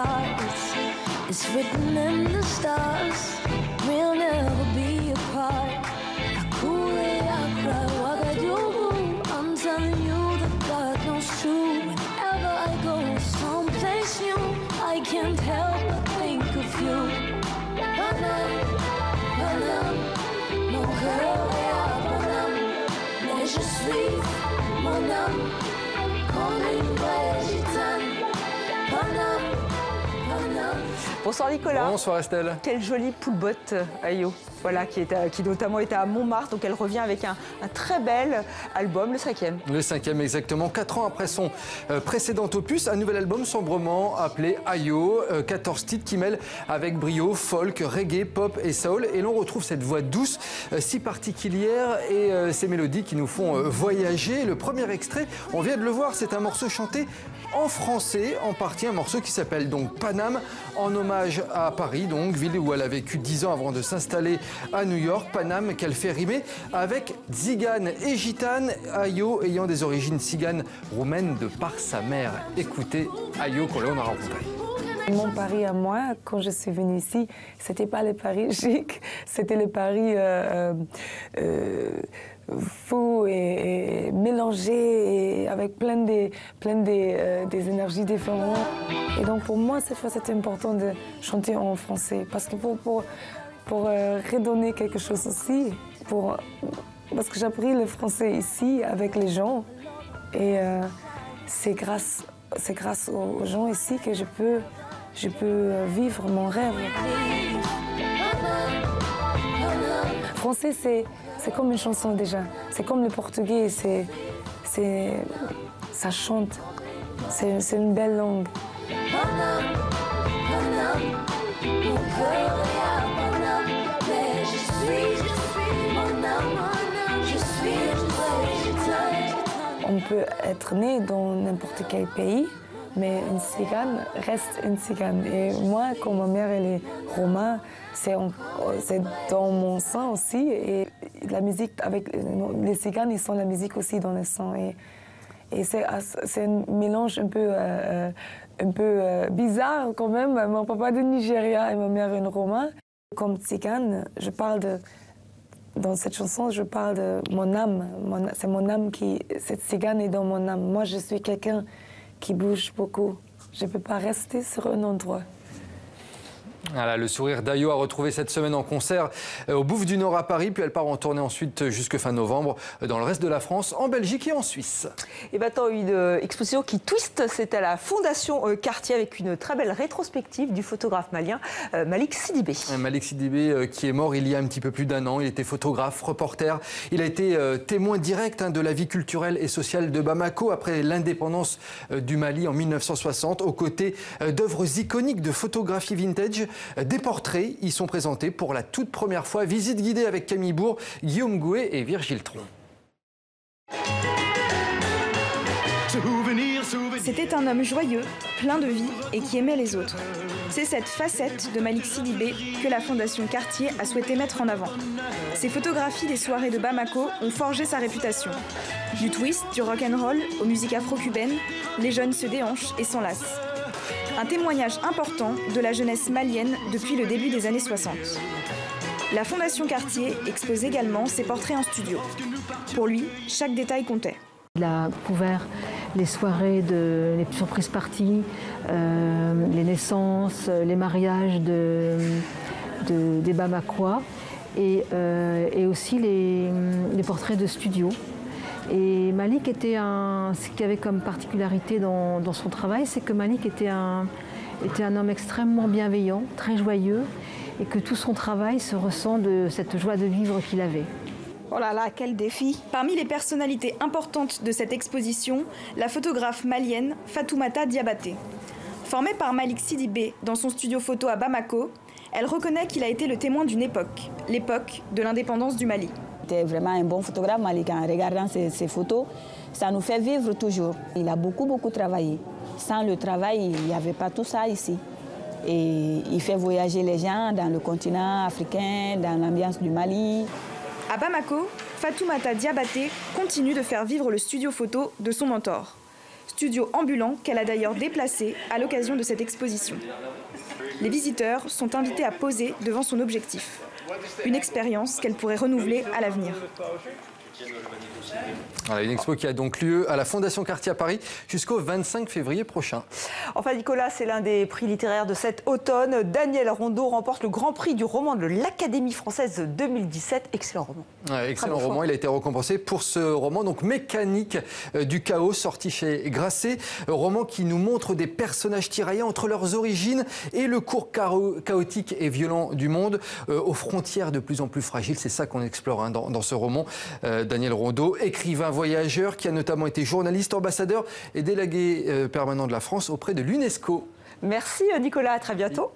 heart. It's written in the stars. We'll never be apart. I cool it, I cry, what I do. I'm telling you that God knows true. Whenever I go someplace new, I can't help but think of you. Panam, Panam, mon cœur est à Panam, mais je suis mon âme comme une vraie gitane. Panam, Panam. Bonsoir Nicolas. Bonsoir Estelle. Quelle jolie poulebotte, Ayo. Voilà, qui notamment était à Montmartre, donc elle revient avec un très bel album, le 5e. Le 5e exactement, 4 ans après son précédent opus, un nouvel album sombrement appelé Ayo, 14 titres qui mêlent avec brio folk, reggae, pop et soul. Et l'on retrouve cette voix douce, si particulière et ces mélodies qui nous font voyager. Le premier extrait, on vient de le voir, c'est un morceau chanté en français, en partie un morceau qui s'appelle donc Panam, en hommage à Paris, donc ville où elle a vécu 10 ans avant de s'installer à New York. Panam qu'elle fait rimer avec Zigane et Gitane, Ayo ayant des origines tziganes roumaines de par sa mère. Écoutez Ayo qu'on a rencontré. Mon Paris à moi, quand je suis venue ici, c'était pas le Paris chic, c'était le Paris fou et mélangé et avec plein des énergies différentes. Et donc pour moi, cette fois, c'était important de chanter en français parce que pour redonner quelque chose aussi, parce que j'ai appris le français ici avec les gens et c'est grâce aux gens ici que je peux vivre mon rêve. Le français, c'est comme une chanson déjà. C'est comme le portugais, ça chante. C'est une belle langue. On peut être né dans n'importe quel pays, mais une tzigane reste une tzigane. Et moi, comme ma mère elle est roumaine, c'est dans mon sang aussi. Et la musique, avec les tziganes, ils sont la musique aussi dans le sang. Et c'est un mélange un peu bizarre quand même. Mon papa est du Nigeria et ma mère est une roumaine. Comme tzigane, dans cette chanson, je parle de mon âme. C'est mon âme cette tzigane est dans mon âme. Moi, je suis quelqu'un qui bouge beaucoup. Je ne peux pas rester sur un endroit. Voilà, le sourire d'Ayo a retrouvé cette semaine en concert au Bouffe du Nord à Paris, puis elle part en tournée ensuite jusque fin novembre dans le reste de la France, en Belgique et en Suisse. Et maintenant, une exposition qui twist, c'est à la Fondation Cartier avec une très belle rétrospective du photographe malien Malik Sidibé. Malik Sidibé qui est mort il y a un petit peu plus d'un an. Il était photographe, reporter. Il a été témoin direct de la vie culturelle et sociale de Bamako après l'indépendance du Mali en 1960, aux côtés d'œuvres iconiques de photographie vintage. Des portraits y sont présentés pour la toute première fois. Visite guidée avec Camille Bourg, Guillaume Gouet et Virgile Tron. C'était un homme joyeux, plein de vie et qui aimait les autres. C'est cette facette de Malik Sidibé que la Fondation Cartier a souhaité mettre en avant. Ses photographies des soirées de Bamako ont forgé sa réputation. Du twist, du rock'n'roll aux musiques afro-cubaines, les jeunes se déhanchent et s'enlacent. Un témoignage important de la jeunesse malienne depuis le début des années 60. La Fondation Cartier expose également ses portraits en studio. Pour lui, chaque détail comptait. Il a couvert les soirées, les surprises parties, les naissances, les mariages des Bamakois et aussi les portraits de studio. Et Malik ce qu'il y avait comme particularité dans son travail, c'est que Malik était un homme extrêmement bienveillant, très joyeux, et que tout son travail se ressent de cette joie de vivre qu'il avait. Oh là là, quel défi! Parmi les personnalités importantes de cette exposition, la photographe malienne Fatoumata Diabaté. Formée par Malik Sidibé dans son studio photo à Bamako, elle reconnaît qu'il a été le témoin d'une époque, l'époque de l'indépendance du Mali. C'était vraiment un bon photographe, Malik. En regardant ses photos, ça nous fait vivre toujours. Il a beaucoup travaillé. Sans le travail, il n'y avait pas tout ça ici. Et il fait voyager les gens dans le continent africain, dans l'ambiance du Mali. À Bamako, Fatoumata Diabaté continue de faire vivre le studio photo de son mentor. studio ambulant qu'elle a d'ailleurs déplacé à l'occasion de cette exposition. Les visiteurs sont invités à poser devant son objectif. Une expérience qu'elle pourrait renouveler à l'avenir. Voilà, une expo qui a donc lieu à la Fondation Cartier à Paris jusqu'au 25 février prochain. Enfin, Nicolas, c'est l'un des prix littéraires de cet automne. Daniel Rondeau remporte le grand prix du roman de l'Académie française 2017. Excellent roman. Ouais, excellent roman. Il a été récompensé pour ce roman, donc Mécanique du chaos, sorti chez Grasset. Un roman qui nous montre des personnages tiraillés entre leurs origines et le cours chaotique et violent du monde, aux frontières de plus en plus fragiles. C'est ça qu'on explore dans ce roman. Daniel Rondeau, écrivain voyageur qui a notamment été journaliste, ambassadeur et délégué permanent de la France auprès de l'UNESCO. Merci Nicolas, à très bientôt.